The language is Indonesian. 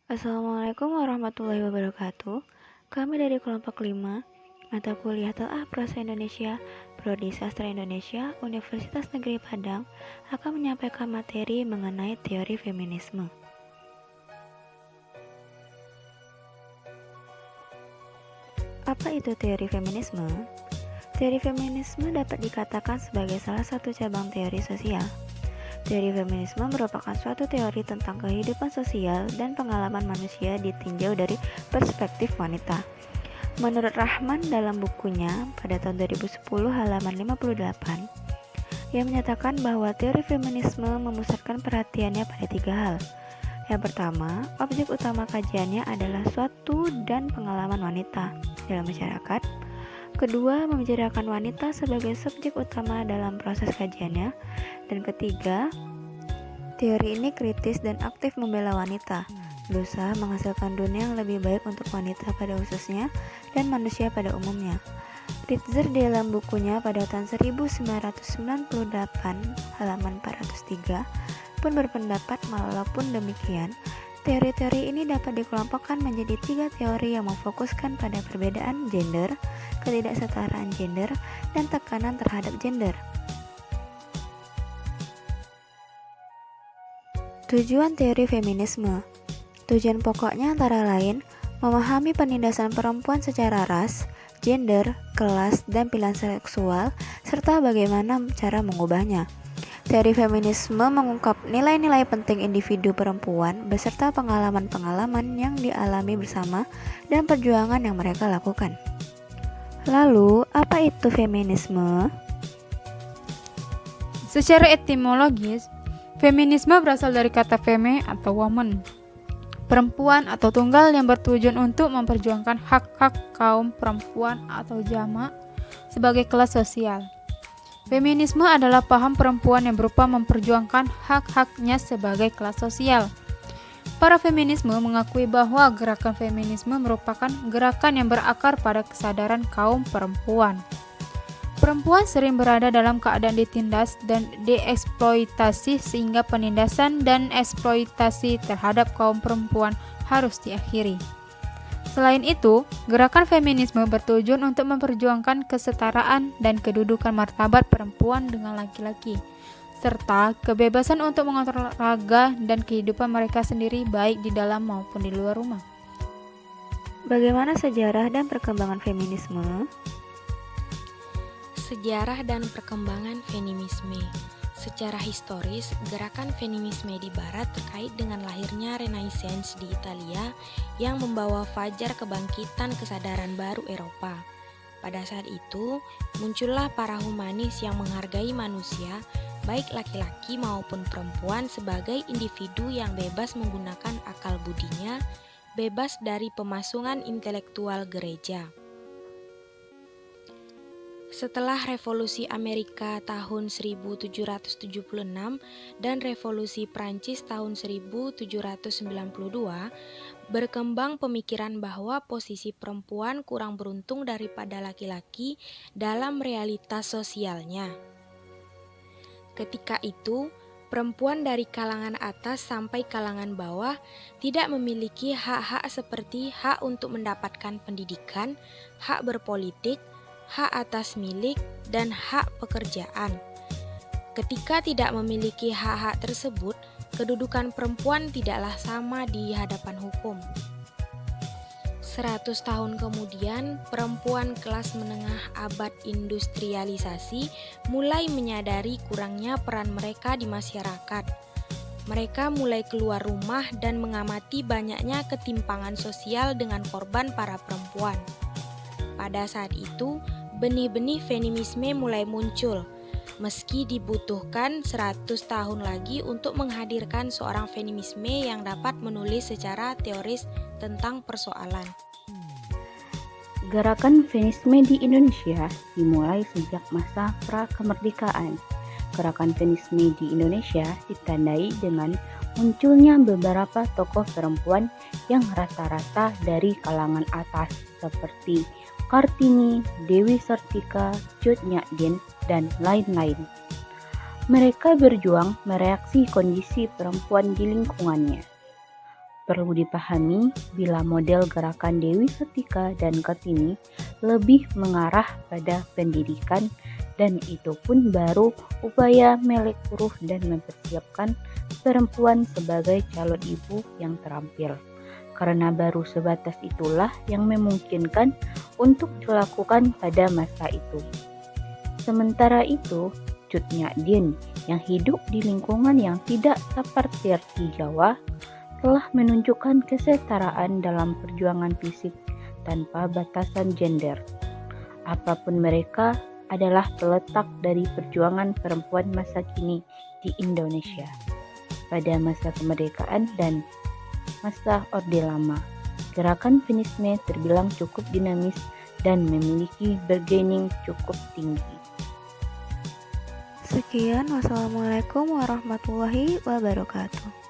Assalamualaikum warahmatullahi wabarakatuh. Kami dari kelompok 5, mata kuliah Telah Prosa Indonesia, Prodi Sastra Indonesia, Universitas Negeri Padang, akan menyampaikan materi mengenai teori feminisme. Apa itu teori feminisme? Teori feminisme dapat dikatakan sebagai salah satu cabang teori sosial. Teori feminisme merupakan suatu teori tentang kehidupan sosial dan pengalaman manusia ditinjau dari perspektif wanita. Menurut Rahman dalam bukunya pada tahun 2010 halaman 58, ia menyatakan bahwa teori feminisme memusatkan perhatiannya pada 3 hal. Yang pertama, objek utama kajiannya adalah suatu dan pengalaman wanita dalam masyarakat. Kedua, membicarakan wanita sebagai subjek utama dalam proses kajiannya. Dan ketiga, teori ini kritis dan aktif membela wanita, berusaha menghasilkan dunia yang lebih baik untuk wanita pada khususnya dan manusia pada umumnya. Ritzer dalam bukunya pada tahun 1998 halaman 403 pun berpendapat walaupun demikian, teori-teori ini dapat dikelompokkan menjadi 3 teori yang memfokuskan pada perbedaan gender, ketidaksetaraan gender, dan tekanan terhadap gender. Tujuan teori feminisme. Tujuan pokoknya antara lain memahami penindasan perempuan secara ras, gender, kelas, dan pilihan seksual, serta bagaimana cara mengubahnya. Teori feminisme mengungkap nilai-nilai penting individu perempuan beserta pengalaman-pengalaman yang dialami bersama dan perjuangan yang mereka lakukan. Lalu, apa itu feminisme? Secara etimologis, feminisme berasal dari kata feme atau woman, perempuan atau tunggal yang bertujuan untuk memperjuangkan hak-hak kaum perempuan atau jamak sebagai kelas sosial. Feminisme adalah paham perempuan yang berupa memperjuangkan hak-haknya sebagai kelas sosial. Para feminisme mengakui bahwa gerakan feminisme merupakan gerakan yang berakar pada kesadaran kaum perempuan. Perempuan sering berada dalam keadaan ditindas dan dieksploitasi sehingga penindasan dan eksploitasi terhadap kaum perempuan harus diakhiri. Selain itu, gerakan feminisme bertujuan untuk memperjuangkan kesetaraan dan kedudukan martabat perempuan dengan laki-laki, serta kebebasan untuk mengontrol raga dan kehidupan mereka sendiri baik di dalam maupun di luar rumah. Bagaimana sejarah dan perkembangan feminisme? Sejarah dan perkembangan feminisme. Secara historis, gerakan feminisme di Barat terkait dengan lahirnya Renaissance di Italia yang membawa fajar kebangkitan kesadaran baru Eropa. Pada saat itu, muncullah para humanis yang menghargai manusia, baik laki-laki maupun perempuan sebagai individu yang bebas menggunakan akal budinya, bebas dari pemasungan intelektual gereja. Setelah Revolusi Amerika tahun 1776 dan Revolusi Prancis tahun 1792, berkembang pemikiran bahwa posisi perempuan kurang beruntung daripada laki-laki dalam realitas sosialnya. Ketika itu, perempuan dari kalangan atas sampai kalangan bawah tidak memiliki hak-hak seperti hak untuk mendapatkan pendidikan, hak berpolitik, hak atas milik, dan hak pekerjaan. Ketika tidak memiliki hak-hak tersebut, kedudukan perempuan tidaklah sama di hadapan hukum. 100 tahun kemudian, perempuan kelas menengah abad industrialisasi mulai menyadari kurangnya peran mereka di masyarakat. Mereka mulai keluar rumah dan mengamati banyaknya ketimpangan sosial dengan korban para perempuan. Pada saat itu, benih-benih feminisme mulai muncul, meski dibutuhkan 100 tahun lagi untuk menghadirkan seorang feminisme yang dapat menulis secara teoris tentang persoalan. Gerakan feminisme di Indonesia dimulai sejak masa pra-kemerdekaan. Gerakan feminisme di Indonesia ditandai dengan munculnya beberapa tokoh perempuan yang rata-rata dari kalangan atas seperti Kartini, Dewi Sartika, Cut Nyak Dien, dan lain-lain. Mereka berjuang mereaksi kondisi perempuan di lingkungannya. Perlu dipahami bila model gerakan Dewi Sartika dan Kartini lebih mengarah pada pendidikan, dan itu pun baru upaya melek huruf dan mempersiapkan perempuan sebagai calon ibu yang terampil. Karena baru sebatas itulah yang memungkinkan untuk dilakukan pada masa itu. Sementara itu, Cut Nyak Dien yang hidup di lingkungan yang tidak separtir di Jawa telah menunjukkan kesetaraan dalam perjuangan fisik tanpa batasan gender. Apapun mereka adalah peletak dari perjuangan perempuan masa kini di Indonesia pada masa kemerdekaan dan masa Orde Lama. Gerakan feminisme terbilang cukup dinamis dan memiliki bargaining cukup tinggi. Sekian, wassalamualaikum warahmatullahi wabarakatuh.